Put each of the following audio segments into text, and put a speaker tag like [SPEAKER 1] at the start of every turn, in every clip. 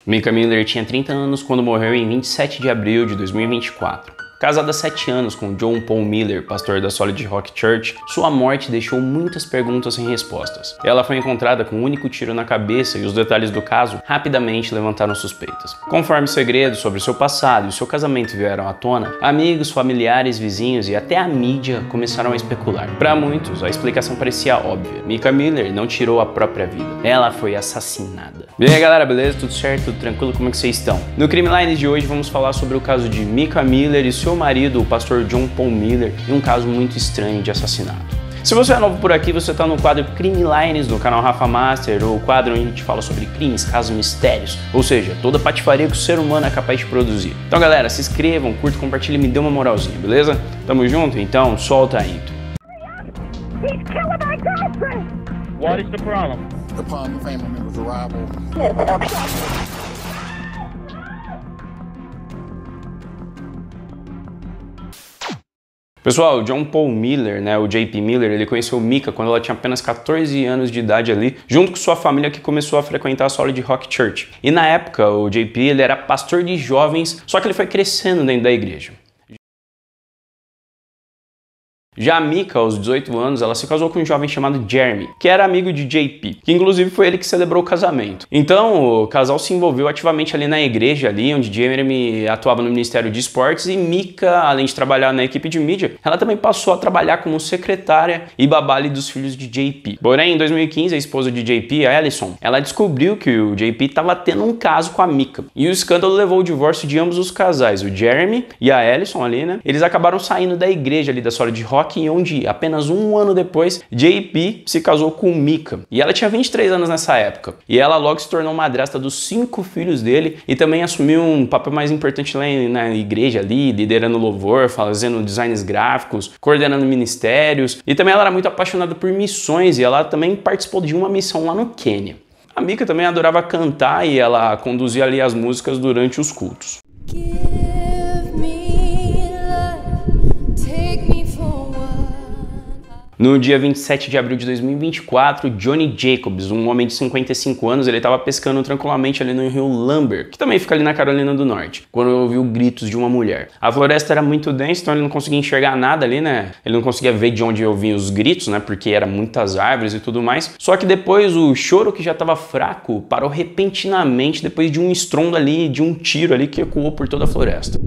[SPEAKER 1] Mika Miller tinha 30 anos quando morreu em 27 de abril de 2024. Casada há 7 anos com John Paul Miller, pastor da Solid Rock Church, sua morte deixou muitas perguntas sem respostas. Ela foi encontrada com um único tiro na cabeça e os detalhes do caso rapidamente levantaram suspeitas. Conforme segredos sobre seu passado e seu casamento vieram à tona, amigos, familiares, vizinhos e até a mídia começaram a especular. Para muitos, a explicação parecia óbvia. Mika Miller não tirou a própria vida. Ela foi assassinada. E aí galera, beleza? Tudo certo? Tudo tranquilo? Como é que vocês estão? No Crime Lines de hoje vamos falar sobre o caso de Mika Miller e seu marido, o pastor John Paul Miller, em um caso muito estranho de assassinato. Se você é novo por aqui, você está no quadro Crime Lines do canal Rafa Master, o quadro onde a gente fala sobre crimes, casos, mistérios, ou seja, toda a patifaria que o ser humano é capaz de produzir. Então galera, se inscrevam, curtam, compartilhem e me dê uma moralzinha, beleza? Tamo junto? Então solta a intro.
[SPEAKER 2] What is the problem?
[SPEAKER 3] Upon the family member's arrival.
[SPEAKER 1] Pessoal, o John Paul Miller, o JP Miller, ele conheceu Mika quando ela tinha apenas 14 anos de idade ali, junto com sua família que começou a frequentar a Solid Rock Church. E na época, o JP ele era pastor de jovens, só que ele foi crescendo dentro da igreja. Já a Mika, aos 18 anos, ela se casou com um jovem chamado Jeremy, que era amigo de JP, que inclusive foi ele que celebrou o casamento. Então, o casal se envolveu ativamente ali na igreja, ali onde Jeremy atuava no Ministério de Esportes, e Mika, além de trabalhar na equipe de mídia, ela também passou a trabalhar como secretária e babá ali dos filhos de JP. Porém, em 2015, a esposa de JP, a Allison, ela descobriu que o JP estava tendo um caso com a Mika. E o escândalo levou ao divórcio de ambos os casais, o Jeremy e a Allison ali, Eles acabaram saindo da igreja ali da Solid Rock, onde apenas um ano depois JP se casou com Mika. E ela tinha 23 anos nessa época. E ela logo se tornou madrasta dos 5 filhos dele e também assumiu um papel mais importante lá na igreja ali, liderando louvor, fazendo designs gráficos, coordenando ministérios. E também ela era muito apaixonada por missões e ela também participou de uma missão lá no Quênia. A Mika também adorava cantar e ela conduzia ali as músicas durante os cultos. No dia 27 de abril de 2024, Johnny Jacobs, um homem de 55 anos, ele estava pescando tranquilamente ali no rio Lumber, que também fica ali na Carolina do Norte, quando ouviu gritos de uma mulher. A floresta era muito densa, então ele não conseguia enxergar nada ali, Ele não conseguia ver de onde ouviam os gritos, porque eram muitas árvores e tudo mais. Só que depois o choro, que já estava fraco, parou repentinamente depois de um estrondo ali, de um tiro ali que ecoou por toda a floresta.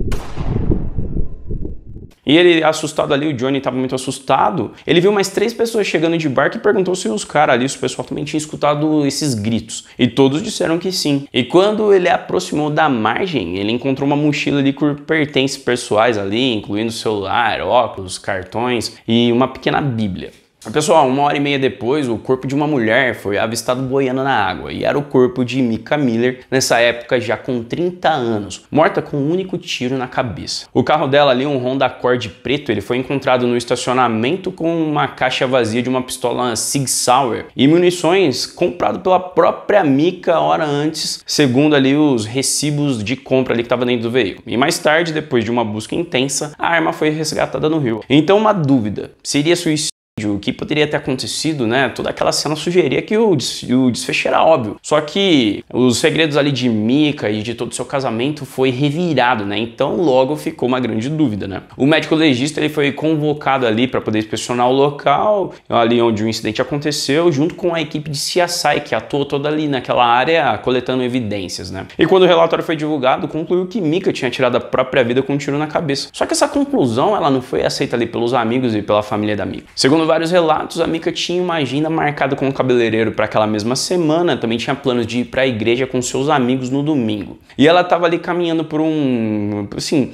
[SPEAKER 1] E ele, assustado ali, o Johnny estava muito assustado, ele viu mais 3 pessoas chegando de barco e perguntou se os caras ali, se o pessoal também tinha escutado esses gritos. E todos disseram que sim. E quando ele aproximou da margem, ele encontrou uma mochila ali com pertences pessoais ali, incluindo celular, óculos, cartões e uma pequena bíblia. Pessoal, 1h30 depois, o corpo de uma mulher foi avistado boiando na água e era o corpo de Mika Miller, nessa época já com 30 anos, morta com um único tiro na cabeça. O carro dela ali, um Honda Accord preto, ele foi encontrado no estacionamento com uma caixa vazia de uma pistola Sig Sauer e munições comprado pela própria Mika hora antes, segundo ali os recibos de compra ali que estava dentro do veículo. E mais tarde, depois de uma busca intensa, a arma foi resgatada no rio. Então uma dúvida, seria suicídio? O que poderia ter acontecido, Toda aquela cena sugeria que o desfecho era óbvio. Só que os segredos ali de Mika e de todo o seu casamento foi revirado, Então logo ficou uma grande dúvida, O médico legista ele foi convocado ali para poder inspecionar o local, ali onde o incidente aconteceu, junto com a equipe de CSI que atuou toda ali naquela área coletando evidências, E quando o relatório foi divulgado, concluiu que Mika tinha tirado a própria vida com um tiro na cabeça. Só que essa conclusão ela não foi aceita ali pelos amigos e pela família da Mika. Segundo vários relatos, a Mika tinha uma agenda marcada com o cabeleireiro para aquela mesma semana, também tinha planos de ir para a igreja com seus amigos no domingo. E ela estava ali caminhando por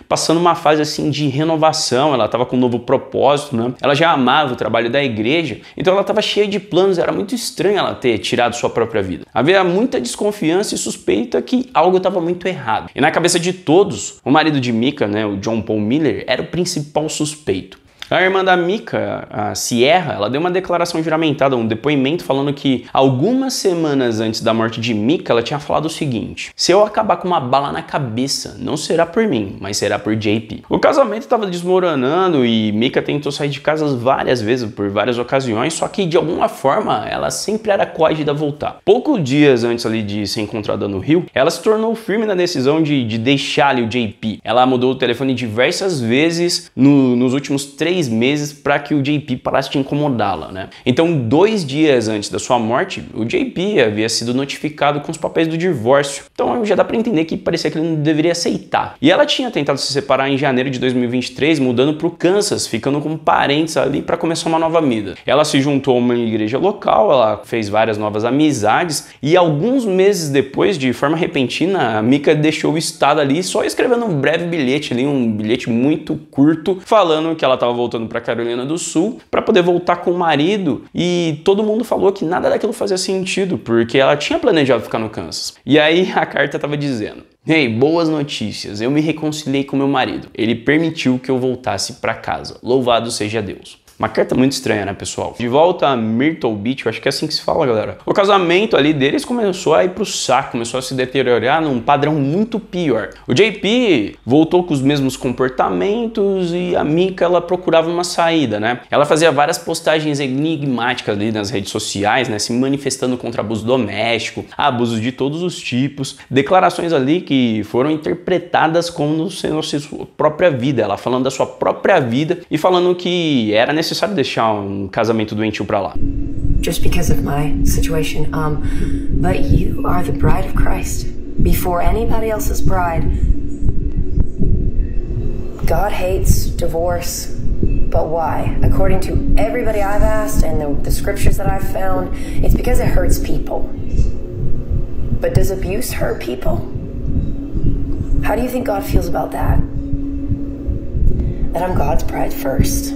[SPEAKER 1] passando uma fase de renovação, ela estava com um novo propósito, Ela já amava o trabalho da igreja, então ela estava cheia de planos, era muito estranho ela ter tirado sua própria vida. Havia muita desconfiança e suspeita que algo estava muito errado. E na cabeça de todos, o marido de Mika, o John Paul Miller, era o principal suspeito. A irmã da Mika, a Sierra, ela deu uma declaração juramentada, um depoimento falando que algumas semanas antes da morte de Mika, ela tinha falado o seguinte: se eu acabar com uma bala na cabeça, não será por mim, mas será por JP. O casamento estava desmoronando e Mika tentou sair de casa várias vezes, por várias ocasiões, só que de alguma forma ela sempre era coagida a voltar. Poucos dias antes ali de ser encontrada no Rio, ela se tornou firme na decisão de deixar ali o JP. Ela mudou o telefone diversas vezes nos últimos 3 meses para que o JP parasse de incomodá-la, né? Então, 2 dias antes da sua morte, o JP havia sido notificado com os papéis do divórcio. Então já dá para entender que parecia que ele não deveria aceitar. E ela tinha tentado se separar em janeiro de 2023, mudando para o Kansas, ficando com parentes ali para começar uma nova vida. Ela se juntou a uma igreja local, ela fez várias novas amizades e alguns meses depois, de forma repentina, a Mika deixou o estado ali só escrevendo um breve bilhete ali, um bilhete muito curto, falando que ela estava voltando para Carolina do Sul para poder voltar com o marido, e todo mundo falou que nada daquilo fazia sentido, porque ela tinha planejado ficar no Kansas. E aí a carta estava dizendo: "Ei, boas notícias, eu me reconciliei com meu marido. Ele permitiu que eu voltasse para casa. Louvado seja Deus." Uma carta muito estranha, né, pessoal? De volta a Myrtle Beach, eu acho que é assim que se fala, galera. O casamento ali deles começou a ir pro saco, começou a se deteriorar num padrão muito pior. O JP voltou com os mesmos comportamentos e a Mika, ela procurava uma saída, né? Ela fazia várias postagens enigmáticas ali nas redes sociais, né, se manifestando contra abuso doméstico, abusos de todos os tipos, declarações ali que foram interpretadas como sendo a sua própria vida, ela falando da sua própria vida e falando que era necessário deixar um casamento doentio pra lá.
[SPEAKER 4] Just because of my situation, but you are the bride of Christ. Before anybody else's bride. God hates divorce, but why? According to everybody I've asked and the scriptures that I've found, it's because it hurts people. But does abuse hurt people? How do you think God feels about that? That I'm God's bride first.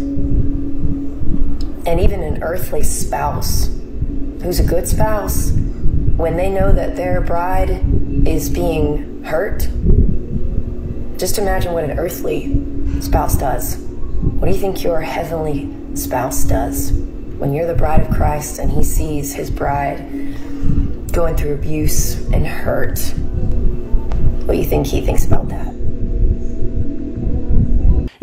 [SPEAKER 4] And even an earthly spouse, who's a good spouse, when they know that their bride is being hurt, just imagine what an earthly spouse does. What do you think your heavenly spouse does when you're the bride of Christ and he sees his bride going through abuse and hurt? What do you think he thinks about that?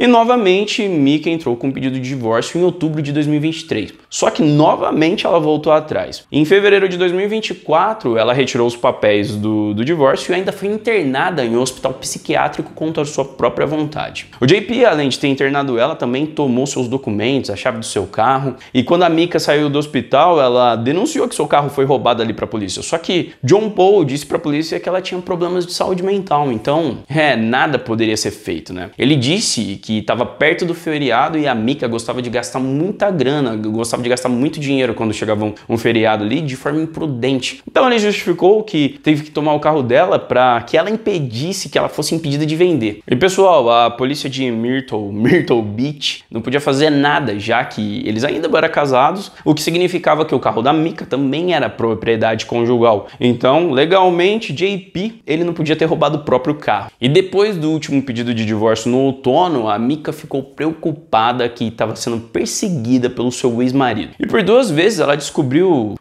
[SPEAKER 1] E novamente, Mika entrou com um pedido de divórcio em outubro de 2023. Só que novamente ela voltou atrás. Em fevereiro de 2024, ela retirou os papéis do divórcio e ainda foi internada em um hospital psiquiátrico contra a sua própria vontade. O JP, além de ter internado ela, também tomou seus documentos, a chave do seu carro. E quando a Mika saiu do hospital, ela denunciou que seu carro foi roubado ali para a polícia. Só que John Paul disse para a polícia que ela tinha problemas de saúde mental. Então, nada poderia ser feito, né? Ele disse que estava perto do feriado e a Mika gostava de gastar muita grana, gostava de gastar muito dinheiro quando chegava um feriado ali, de forma imprudente. Então ele justificou que teve que tomar o carro dela para que ela impedisse que ela fosse impedida de vender. E pessoal, a polícia de Myrtle Beach não podia fazer nada, já que eles ainda eram casados, o que significava que o carro da Mika também era propriedade conjugal. Então, legalmente, JP, ele não podia ter roubado o próprio carro. E depois do último pedido de divórcio no outono, a Mika ficou preocupada que estava sendo perseguida pelo seu ex-marido. E por 2 vezes ela descobriu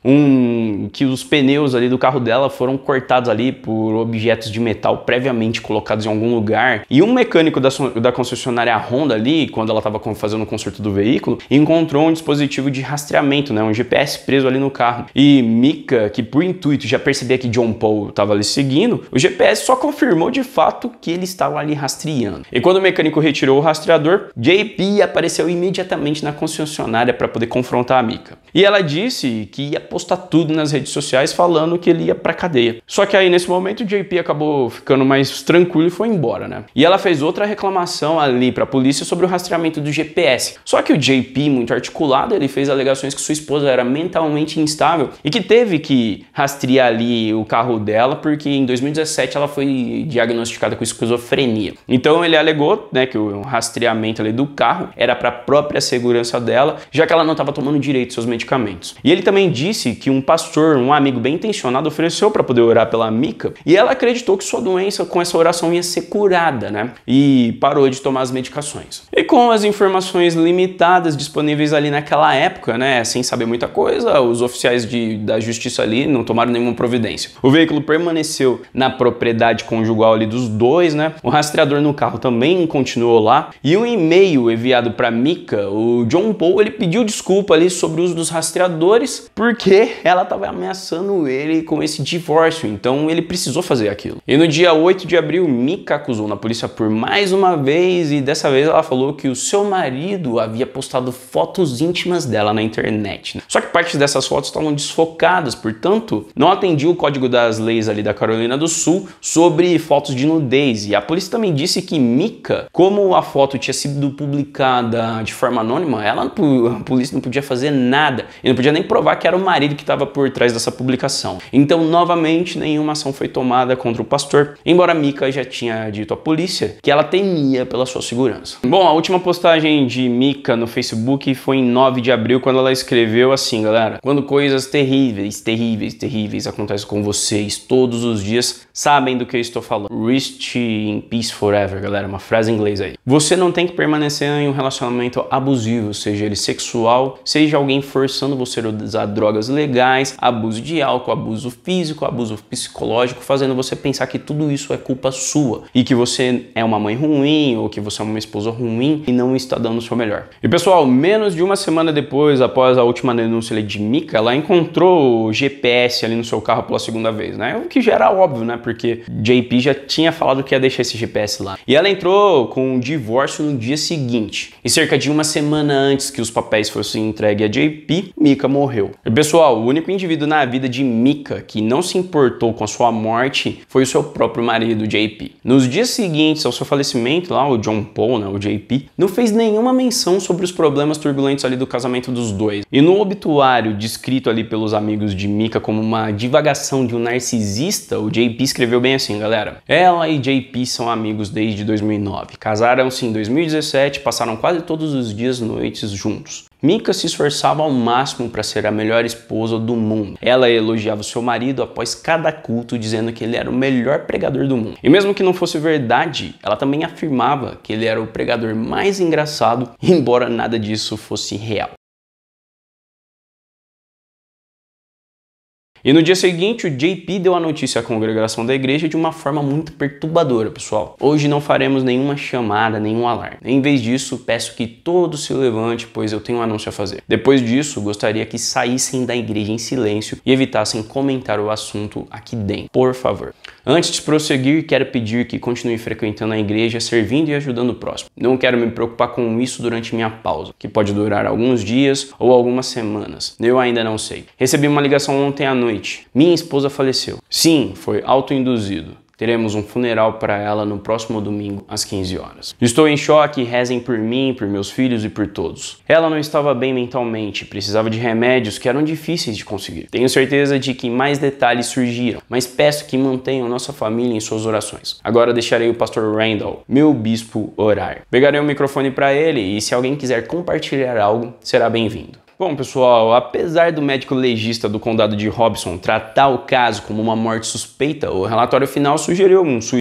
[SPEAKER 1] que os pneus ali do carro dela foram cortados ali por objetos de metal previamente colocados em algum lugar. E um mecânico da concessionária Honda ali, quando ela estava fazendo o conserto do veículo, encontrou um dispositivo de rastreamento, né, um GPS preso ali no carro. E Mika, que por intuito já percebia que John Paul estava ali seguindo, o GPS só confirmou de fato que ele estava ali rastreando. E quando o mecânico retirou o rastreador, JP apareceu imediatamente na concessionária para poder confrontar a Mika. E ela disse que ia postar tudo nas redes sociais falando que ele ia pra cadeia. Só que aí nesse momento o JP acabou ficando mais tranquilo e foi embora, né? E ela fez outra reclamação ali pra polícia sobre o rastreamento do GPS. Só que o JP, muito articulado, ele fez alegações que sua esposa era mentalmente instável e que teve que rastrear ali o carro dela porque em 2017 ela foi diagnosticada com esquizofrenia. Então ele alegou, né, que o rastreamento ali do carro era para a própria segurança dela, já que ela não estava tomando tomando direito seus medicamentos. E ele também disse que um pastor, um amigo bem intencionado, ofereceu para poder orar pela Mika, e ela acreditou que sua doença com essa oração ia ser curada, né? E parou de tomar as medicações. E com as informações limitadas disponíveis ali naquela época, né, sem saber muita coisa, os oficiais da justiça ali não tomaram nenhuma providência. O veículo permaneceu na propriedade conjugal ali dos dois, né? O rastreador no carro também continuou lá. E um e-mail enviado para Mika, o John Paul, ele pediu desculpa ali sobre o uso dos rastreadores, porque ela estava ameaçando ele com esse divórcio, então ele precisou fazer aquilo. E no dia 8 de abril, Mika acusou na polícia por mais uma vez, e dessa vez ela falou que o seu marido havia postado fotos íntimas dela na internet, né? Só que parte dessas fotos estavam desfocadas, portanto, não atendia o código das leis ali da Carolina do Sul sobre fotos de nudez. E a polícia também disse que Mika, como a foto tinha sido publicada de forma anônima, a polícia não podia fazer nada e não podia nem provar que era o marido que estava por trás dessa publicação. Então, novamente, nenhuma ação foi tomada contra o pastor, embora Mika já tinha dito à polícia que ela temia pela sua segurança. Bom, a última postagem de Mika no Facebook foi em 9 de abril, quando ela escreveu assim: galera, quando coisas terríveis acontecem com vocês todos os dias, sabem do que eu estou falando. Rest in peace forever, galera, uma frase em inglês aí. Você não tem que permanecer em um relacionamento abusivo, seja ele sexual, seja alguém forçando você a usar drogas legais, abuso de álcool, abuso físico, abuso psicológico, fazendo você pensar que tudo isso é culpa sua e que você é uma mãe ruim ou que você é uma esposa ruim e não está dando o seu melhor. E pessoal, menos de uma semana depois, após a última denúncia ali de Mika, ela encontrou o GPS ali no seu carro pela segunda vez, né? O que já era óbvio, né? Porque JP já tinha falado que ia deixar esse GPS lá. E ela entrou com um divórcio no dia seguinte. E cerca de uma semana antes que os papéis fossem entregues a JP, Mika morreu. E pessoal, o único indivíduo na vida de Mika que não se importou com a sua morte foi o seu próprio marido, JP. Nos dias seguintes ao seu falecimento, lá o John Paul, né, o JP, não fez nenhuma menção sobre os problemas turbulentos ali do casamento dos dois. E no obituário descrito ali pelos amigos de Mika como uma divagação de um narcisista, o JP escreveu bem assim: galera, ela e JP são amigos desde 2009. Casaram-se em 2017, passaram quase todos os dias e noites juntos. Mika se esforçava ao máximo para ser a melhor esposa do mundo. Ela elogiava o seu marido após cada culto, dizendo que ele era o melhor pregador do mundo. E mesmo que não fosse verdade, ela também afirmava que ele era o pregador mais engraçado, embora nada disso fosse real. E no dia seguinte, o JP deu a notícia à congregação da igreja de uma forma muito perturbadora, pessoal. Hoje não faremos nenhuma chamada, nenhum alarme. Em vez disso, peço que todos se levante, pois eu tenho um anúncio a fazer. Depois disso, gostaria que saíssem da igreja em silêncio e evitassem comentar o assunto aqui dentro, por favor. Antes de prosseguir, quero pedir que continue frequentando a igreja, servindo e ajudando o próximo. Não quero me preocupar com isso durante minha pausa, que pode durar alguns dias ou algumas semanas. Eu ainda não sei. Recebi uma ligação ontem à noite. Minha esposa faleceu. Sim, foi autoinduzido. Teremos um funeral para ela no próximo domingo, às 15 horas. Estou em choque, rezem por mim, por meus filhos e por todos. Ela não estava bem mentalmente, precisava de remédios que eram difíceis de conseguir. Tenho certeza de que mais detalhes surgiram, mas peço que mantenham nossa família em suas orações. Agora deixarei o pastor Randall, meu bispo, orar. Pegarei o microfone para ele e se alguém quiser compartilhar algo, será bem-vindo. Bom, pessoal, apesar do médico legista do condado de Robson tratar o caso como uma morte suspeita, o relatório final sugeriu um suicídio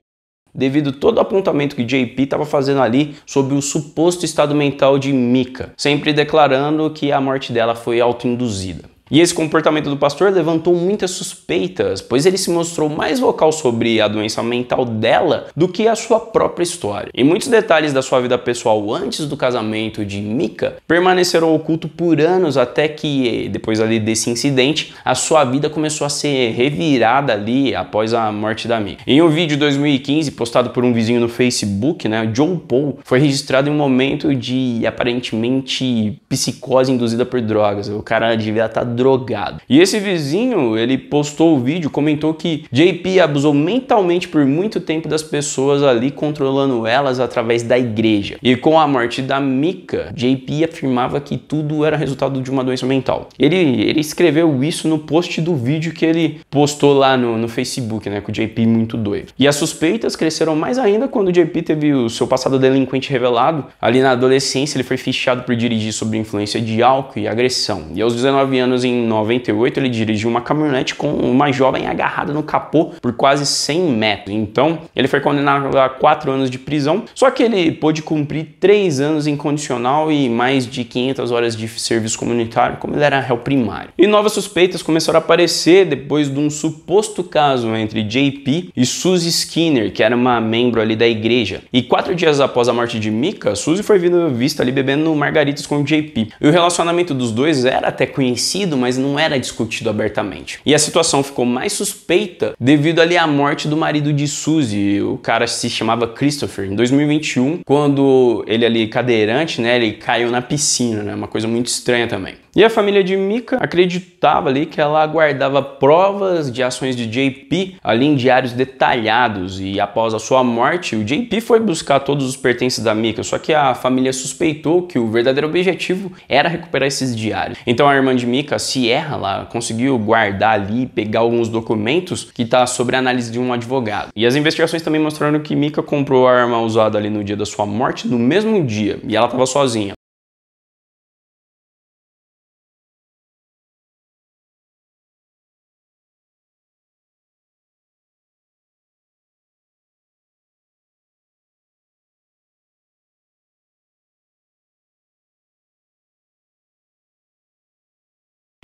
[SPEAKER 1] devido a todo o apontamento que JP estava fazendo ali sobre o suposto estado mental de Mika, sempre declarando que a morte dela foi autoinduzida. E esse comportamento do pastor levantou muitas suspeitas, pois ele se mostrou mais vocal sobre a doença mental dela do que a sua própria história. E muitos detalhes da sua vida pessoal antes do casamento de Mika permaneceram ocultos por anos, até que, depois ali desse incidente, a sua vida começou a ser revirada ali após a morte da Mika. Em um vídeo de 2015, postado por um vizinho no Facebook, né, John Paul foi registrado em um momento de, aparentemente, psicose induzida por drogas. O cara devia estar drogado. E esse vizinho, ele postou o vídeo, comentou que JP abusou mentalmente por muito tempo das pessoas ali, controlando elas através da igreja. E com a morte da Micah, JP afirmava que tudo era resultado de uma doença mental. Ele escreveu isso no post do vídeo que ele postou lá no Facebook, né, com o JP muito doido. E as suspeitas cresceram mais ainda quando o JP teve o seu passado delinquente revelado. Ali na adolescência, ele foi fichado por dirigir sob influência de álcool e agressão. E aos 19 anos, em 98, ele dirigiu uma caminhonete com uma jovem agarrada no capô por quase 100 metros. Então, ele foi condenado a 4 anos de prisão, só que ele pôde cumprir 3 anos incondicional e mais de 500 horas de serviço comunitário, como ele era réu primário. E novas suspeitas começaram a aparecer depois de um suposto caso entre JP e Suzy Skinner, que era uma membro ali da igreja. E 4 dias após a morte de Micah, Suzy foi vista ali bebendo margaritas com o JP. E o relacionamento dos dois era até conhecido, mas não era discutido abertamente. E a situação ficou mais suspeita devido ali à morte do marido de Suzy. O cara se chamava Christopher. Em 2021, quando ele ali cadeirante, né, ele caiu na piscina, né, uma coisa muito estranha também. E a família de Micah acreditava ali que ela guardava provas de ações de JP ali em diários detalhados, e após a sua morte, o JP foi buscar todos os pertences da Micah, só que a família suspeitou que o verdadeiro objetivo era recuperar esses diários. Então a irmã de Micah, Sierra, lá, conseguiu guardar ali, pegar alguns documentos que tá sobre a análise de um advogado. E as investigações também mostraram que Micah comprou a arma usada ali no dia da sua morte, no mesmo dia, e ela estava sozinha.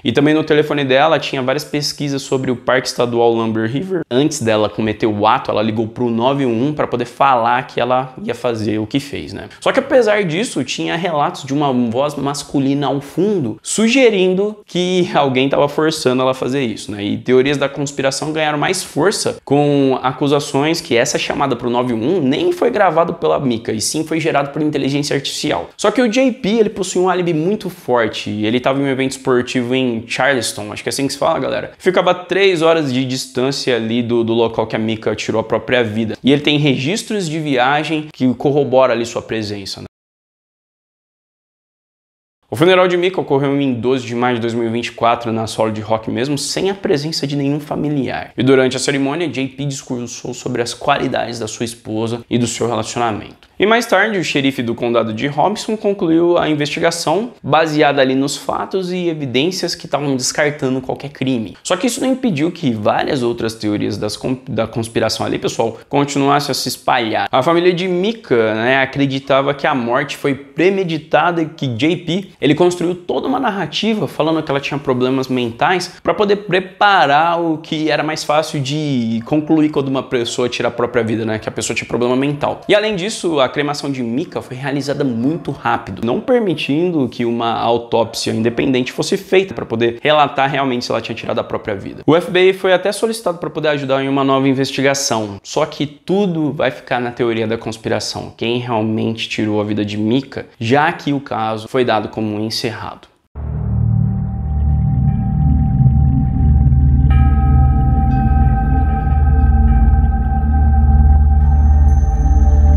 [SPEAKER 1] E também no telefone dela tinha várias pesquisas sobre o Parque Estadual Lumber River. Antes dela cometer o ato, ela ligou pro 911 para poder falar que ela ia fazer o que fez, né? Só que apesar disso, tinha relatos de uma voz masculina ao fundo sugerindo que alguém estava forçando ela a fazer isso, né? E teorias da conspiração ganharam mais força com acusações que essa chamada pro 911 nem foi gravado pela Micah, e sim foi gerado por inteligência artificial. Só que o JP, ele possui um álibi muito forte. Ele estava em um evento esportivo em Charleston, acho que é assim que se fala, galera. Ficava 3 horas de distância ali do local que a Micah tirou a própria vida. E ele tem registros de viagem que corroboram ali sua presença, né? O funeral de Micah ocorreu em 12 de maio de 2024 na Solid Rock mesmo, sem a presença de nenhum familiar. E durante a cerimônia, JP discursou sobre as qualidades da sua esposa e do seu relacionamento. E mais tarde, o xerife do condado de Robinson concluiu a investigação baseada ali nos fatos e evidências que estavam descartando qualquer crime. Só que isso não impediu que várias outras teorias da conspiração ali, pessoal, continuassem a se espalhar. A família de Micah, né, acreditava que a morte foi premeditada e que JP, ele construiu toda uma narrativa falando que ela tinha problemas mentais para poder preparar o que era mais fácil de concluir quando uma pessoa tira a própria vida, né, que a pessoa tinha problema mental. E além disso, a cremação de Micah foi realizada muito rápido, não permitindo que uma autópsia independente fosse feita para poder relatar realmente se ela tinha tirado a própria vida. O FBI foi até solicitado para poder ajudar em uma nova investigação, só que tudo vai ficar na teoria da conspiração, quem realmente tirou a vida de Micah, já que o caso foi dado como encerrado.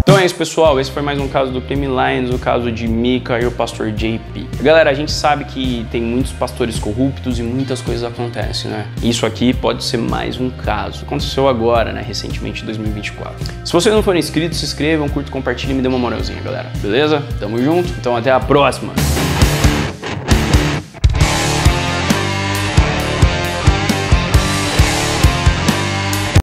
[SPEAKER 1] Então é isso, pessoal, esse foi mais um caso do Crime Lines, o caso de Micah e o pastor JP. Galera, a gente sabe que tem muitos pastores corruptos e muitas coisas acontecem, né? Isso aqui pode ser mais um caso. Aconteceu agora, né, recentemente, em 2024. Se vocês não forem inscritos, se inscrevam, curtam, compartilhem e me dê uma moralzinha, galera. Beleza? Tamo junto? Então até a próxima!